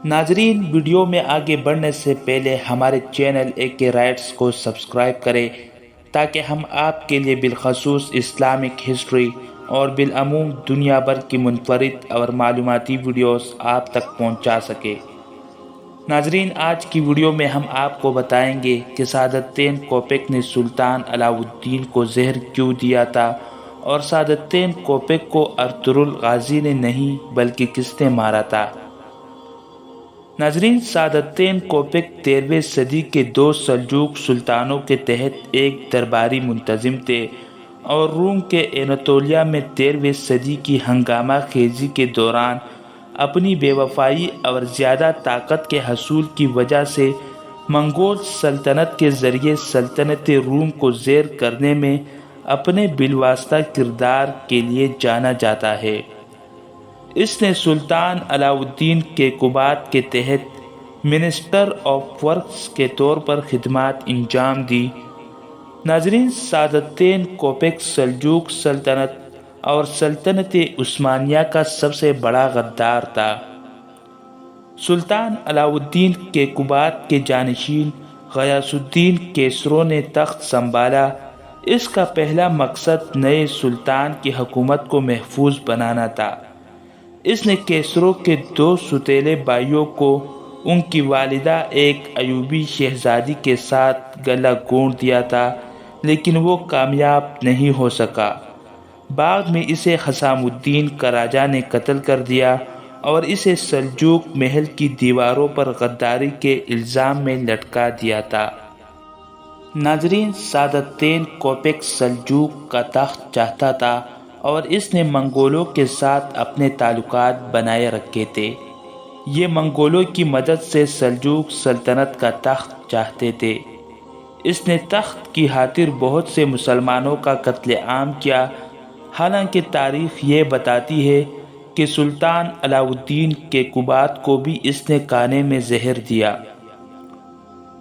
ناظرین، ویڈیو میں آگے بڑھنے سے پہلے ہمارے چینل AK رائٹس کو سبسکرائب کریں تاکہ ہم آپ کے لیے بالخصوص اسلامک ہسٹری اور بالعموم دنیا بھر کی منفرد اور معلوماتی ویڈیوز آپ تک پہنچا سکیں۔ ناظرین، آج کی ویڈیو میں ہم آپ کو بتائیں گے کہ سعادتین کوپیک نے سلطان علاء الدین کو زہر کیوں دیا تھا اور سعادتین کوپیک کو ارطغرل غازی نے نہیں بلکہ کس نے مارا تھا۔ ناظرین، سعادتین کوپیک 13ویں صدی کے دو سلجوق سلطانوں کے تحت ایک درباری منتظم تھے اور روم کے اناطولیہ میں 13ویں صدی کی ہنگامہ خیزی کے دوران اپنی بے وفائی اور زیادہ طاقت کے حصول کی وجہ سے منگول سلطنت کے ذریعے سلطنت روم کو زیر کرنے میں اپنے بالواسطہ کردار کے لیے جانا جاتا ہے۔ اس نے سلطان علاء الدین کیقوباد کے تحت منسٹر آف ورکس کے طور پر خدمات انجام دی۔ ناظرین، سعادتین کوپیک سلجوق سلطنت اور سلطنت عثمانیہ کا سب سے بڑا غدار تھا۔ سلطان علاء الدین کیقوباد کے جانشین غیاث الدین کیسرو نے تخت سنبھالا۔ اس کا پہلا مقصد نئے سلطان کی حکومت کو محفوظ بنانا تھا۔ اس نے کیسرو کے دو سوتیلے بھائیوں کو ان کی والدہ ایک ایوبی شہزادی کے ساتھ گلہ گھونٹ دیا تھا، لیکن وہ کامیاب نہیں ہو سکا۔ بعد میں اسے حسام الدین کراجا نے قتل کر دیا اور اسے سلجوق محل کی دیواروں پر غداری کے الزام میں لٹکا دیا تھا۔ ناظرین، سعادتین کوپیک سلجوق کا تخت چاہتا تھا اور اس نے منگولوں کے ساتھ اپنے تعلقات بنائے رکھے تھے۔ یہ منگولوں کی مدد سے سلجوق سلطنت کا تخت چاہتے تھے۔ اس نے تخت کی خاطر بہت سے مسلمانوں کا قتل عام کیا، حالانکہ تاریخ یہ بتاتی ہے کہ سلطان علاء الدین کیقوباد کو بھی اس نے کھانے میں زہر دیا۔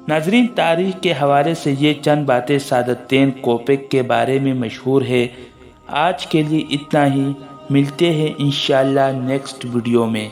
ناظرین، تاریخ کے حوالے سے یہ چند باتیں سعادتین کوپیک کے بارے میں مشہور ہے۔ آج کے لیے اتنا ہی، ملتے ہیں انشاءاللہ نیکسٹ ویڈیو میں۔